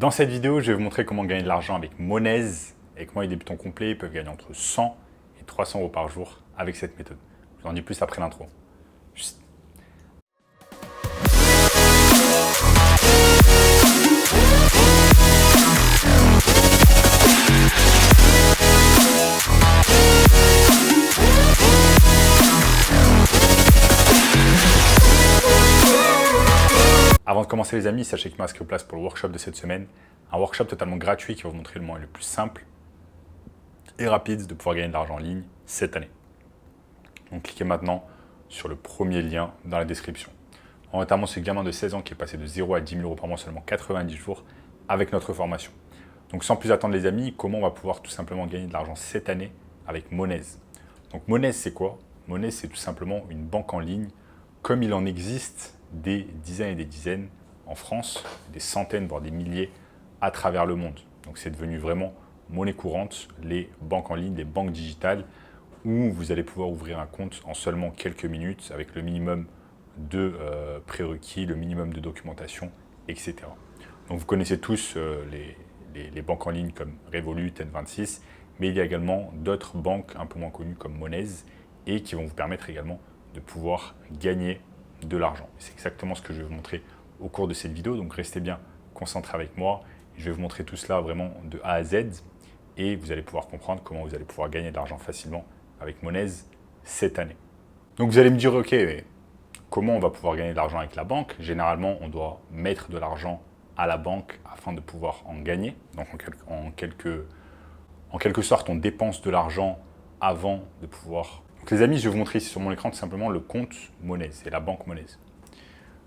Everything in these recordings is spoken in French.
Dans cette vidéo, je vais vous montrer comment gagner de l'argent avec Monez. Et comment les débutants complets peuvent gagner entre 100 et 300 euros par jour avec cette méthode. Je vous en dis plus après l'intro. Avant de commencer les amis, sachez que je m'inscris en place pour le workshop de cette semaine. Un workshop totalement gratuit qui va vous montrer le moyen le plus simple et rapide de pouvoir gagner de l'argent en ligne cette année. Donc cliquez maintenant sur le premier lien dans la description. On a notamment ce gamin de 16 ans qui est passé de 0 à 10 000 euros par mois seulement 90 jours avec notre formation. Donc sans plus attendre les amis, comment on va pouvoir tout simplement gagner de l'argent cette année avec Monez. Donc Monez c'est quoi? Monez c'est tout simplement une banque en ligne comme il en existe des dizaines et des dizaines en France, des centaines voire des milliers à travers le monde. Donc c'est devenu vraiment monnaie courante, les banques en ligne, les banques digitales, où vous allez pouvoir ouvrir un compte en seulement quelques minutes avec le minimum de prérequis, le minimum de documentation, etc. Donc vous connaissez tous les banques en ligne comme Revolut, N26, mais il y a également d'autres banques un peu moins connues comme Monez et qui vont vous permettre également de pouvoir gagner de l'argent. C'est exactement ce que je vais vous montrer au cours de cette vidéo, donc restez bien concentrés avec moi. Je vais vous montrer tout cela vraiment de A à Z et vous allez pouvoir comprendre comment vous allez pouvoir gagner de l'argent facilement avec Monez cette année. Donc vous allez me dire, ok, mais comment on va pouvoir gagner de l'argent avec la banque? Généralement, on doit mettre de l'argent à la banque afin de pouvoir en gagner. Donc en quelque sorte, on dépense de l'argent avant de pouvoir... Donc les amis, je vais vous montrer ici sur mon écran tout simplement le compte Monez, c'est la banque Monez.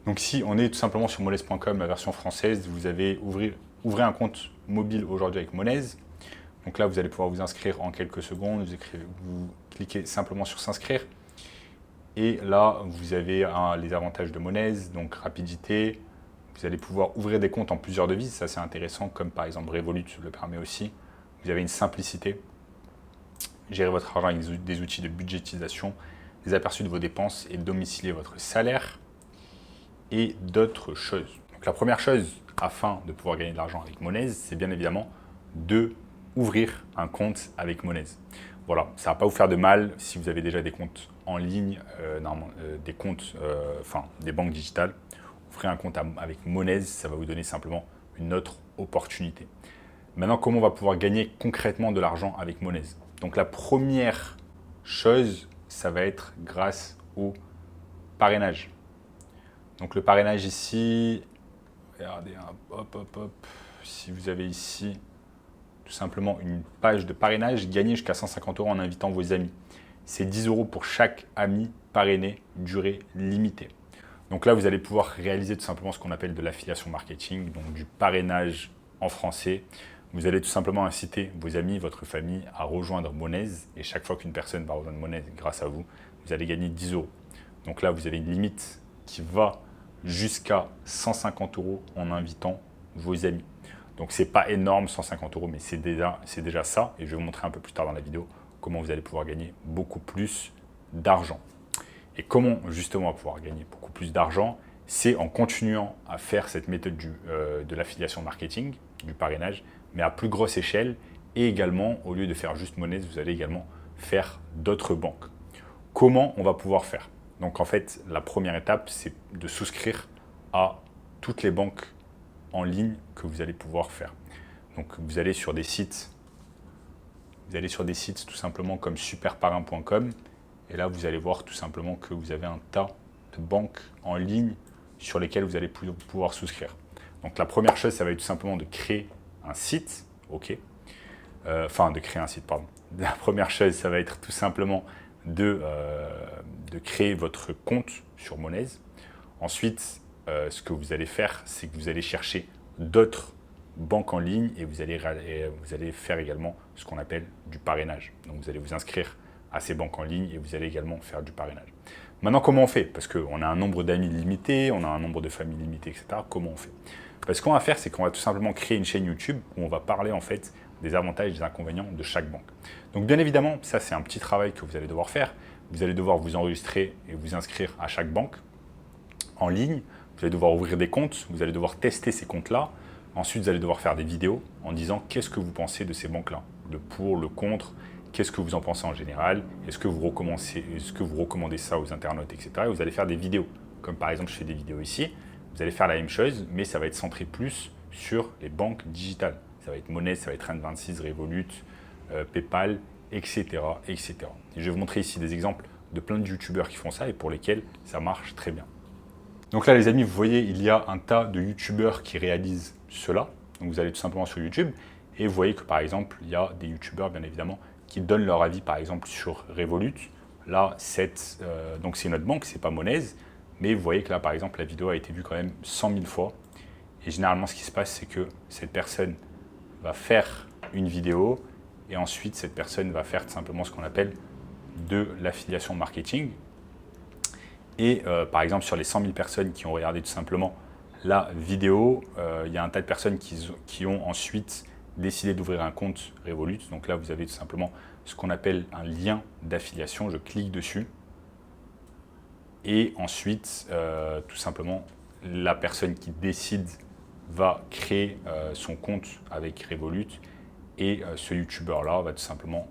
Donc si on est tout simplement sur monez.com, la version française, vous avez ouvrez un compte mobile aujourd'hui avec Monez. Donc là, vous allez pouvoir vous inscrire en quelques secondes, vous cliquez simplement sur s'inscrire. Et là, vous avez les avantages de Monez, donc rapidité. Vous allez pouvoir ouvrir des comptes en plusieurs devises, ça c'est intéressant, comme par exemple Revolut le permet aussi. Vous avez une simplicité. Gérer votre argent avec des outils de budgétisation, des aperçus de vos dépenses et domicilier votre salaire et d'autres choses. Donc la première chose, afin de pouvoir gagner de l'argent avec Monez, c'est bien évidemment de ouvrir un compte avec Monez. Voilà, ça ne va pas vous faire de mal si vous avez déjà des comptes en ligne, des banques digitales. Ouvrez un compte avec Monez, ça va vous donner simplement une autre opportunité. Maintenant, comment on va pouvoir gagner concrètement de l'argent avec Monez? Donc la première chose, ça va être grâce au parrainage. Donc le parrainage ici, regardez, hop, si vous avez ici tout simplement une page de parrainage, gagnez jusqu'à 150 euros en invitant vos amis. C'est 10 euros pour chaque ami parrainé, durée limitée. Donc là, vous allez pouvoir réaliser tout simplement ce qu'on appelle de l'affiliation marketing, donc du parrainage en français. Vous allez tout simplement inciter vos amis, votre famille à rejoindre Monez. Et chaque fois qu'une personne va rejoindre Monez grâce à vous, vous allez gagner 10 euros. Donc là, vous avez une limite qui va jusqu'à 150 euros en invitant vos amis. Donc ce n'est pas énorme, 150 euros, mais c'est déjà ça. Et je vais vous montrer un peu plus tard dans la vidéo comment vous allez pouvoir gagner beaucoup plus d'argent. Et comment justement on va pouvoir gagner beaucoup plus d'argent? C'est en continuant à faire cette méthode de l'affiliation marketing, du parrainage, mais à plus grosse échelle. Et également, au lieu de faire juste Monez, vous allez également faire d'autres banques. Comment on va pouvoir faire? Donc en fait, la première étape, c'est de souscrire à toutes les banques en ligne que vous allez pouvoir faire. Donc vous allez sur des sites tout simplement comme superparrain.com et là vous allez voir tout simplement que vous avez un tas de banques en ligne sur lesquelles vous allez pouvoir souscrire. Donc la première chose, ça va être tout simplement de créer un site, ok. De créer un site, pardon. La première chose, ça va être tout simplement de créer votre compte sur Monez. Ensuite, ce que vous allez faire, c'est que vous allez chercher d'autres banques en ligne et vous allez faire également ce qu'on appelle du parrainage. Donc vous allez vous inscrire à ces banques en ligne et vous allez également faire du parrainage. Maintenant, comment on fait? Parce qu'on a un nombre d'amis limité, on a un nombre de familles limité, etc. Comment on fait? Ce qu'on va faire, c'est qu'on va tout simplement créer une chaîne YouTube où on va parler en fait des avantages et des inconvénients de chaque banque. Donc bien évidemment, ça c'est un petit travail que vous allez devoir faire. Vous allez devoir vous enregistrer et vous inscrire à chaque banque en ligne. Vous allez devoir ouvrir des comptes, vous allez devoir tester ces comptes-là. Ensuite, vous allez devoir faire des vidéos en disant qu'est-ce que vous pensez de ces banques-là, le pour, le contre, qu'est-ce que vous en pensez en général, est-ce que vous recommandez ça aux internautes, etc. Et vous allez faire des vidéos, comme par exemple je fais des vidéos ici, vous allez faire la même chose, mais ça va être centré plus sur les banques digitales. Ça va être Money, ça va être N26, Revolut, PayPal, etc., etc. Et je vais vous montrer ici des exemples de plein de youtubeurs qui font ça et pour lesquels ça marche très bien. Donc là les amis, vous voyez, il y a un tas de youtubeurs qui réalisent cela. Donc vous allez tout simplement sur YouTube et vous voyez que par exemple, il y a des youtubeurs bien évidemment qui donnent leur avis par exemple sur Revolut. Là, donc c'est une autre banque, c'est pas Money, mais vous voyez que là par exemple, la vidéo a été vue quand même 100 000 fois. Et généralement, ce qui se passe, c'est que cette personne va faire une vidéo et ensuite, cette personne va faire tout simplement ce qu'on appelle de l'affiliation marketing. Et par exemple, sur les 100 000 personnes qui ont regardé tout simplement la vidéo, il y a un tas de personnes qui ont ensuite décidé d'ouvrir un compte Revolut. Donc là, vous avez tout simplement ce qu'on appelle un lien d'affiliation. Je clique dessus. Et ensuite, tout simplement, la personne qui décide va créer son compte avec Revolut et ce youtubeur-là va tout simplement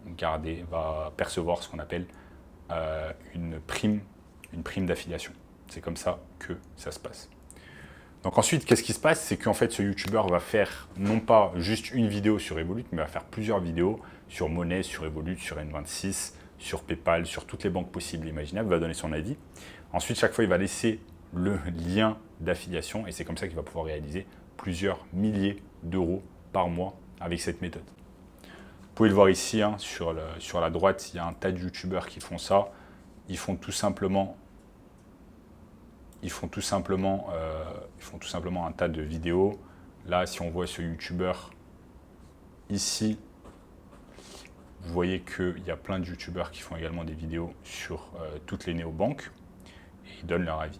va percevoir ce qu'on appelle une prime d'affiliation. C'est comme ça que ça se passe. Donc ensuite, qu'est-ce qui se passe? C'est qu'en fait, ce youtubeur va faire non pas juste une vidéo sur Revolut, mais va faire plusieurs vidéos sur Money, sur Revolut, sur N26, sur PayPal, sur toutes les banques possibles et imaginables, va donner son avis. Ensuite, chaque fois, il va laisser le lien d'affiliation et c'est comme ça qu'il va pouvoir réaliser plusieurs milliers d'euros par mois avec cette méthode. Vous pouvez le voir ici, hein, sur la droite, il y a un tas de youtubeurs qui font ça. Ils font tout simplement un tas de vidéos. Là, si on voit ce youtubeur ici, vous voyez qu'il y a plein de youtubeurs qui font également des vidéos sur toutes les néobanques et ils donnent leur avis.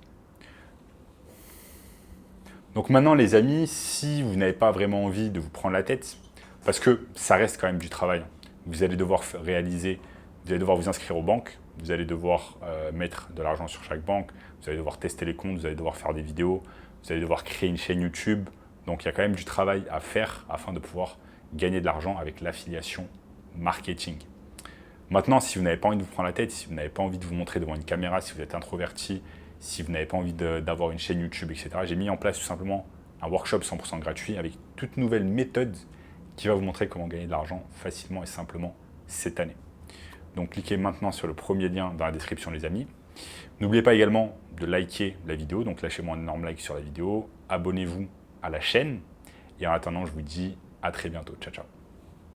Donc maintenant les amis, si vous n'avez pas vraiment envie de vous prendre la tête, parce que ça reste quand même du travail, vous allez devoir vous inscrire aux banques, vous allez devoir mettre de l'argent sur chaque banque, vous allez devoir tester les comptes, vous allez devoir faire des vidéos, vous allez devoir créer une chaîne YouTube. Donc il y a quand même du travail à faire afin de pouvoir gagner de l'argent avec l'affiliation marketing. Maintenant, si vous n'avez pas envie de vous prendre la tête, si vous n'avez pas envie de vous montrer devant une caméra, si vous êtes introverti, si vous n'avez pas envie d'avoir une chaîne YouTube, etc., j'ai mis en place tout simplement un workshop 100% gratuit avec toute nouvelle méthode qui va vous montrer comment gagner de l'argent facilement et simplement cette année. Donc cliquez maintenant sur le premier lien dans la description les amis. N'oubliez pas également de liker la vidéo, donc lâchez-moi un énorme like sur la vidéo, abonnez-vous à la chaîne et en attendant je vous dis à très bientôt, ciao ciao.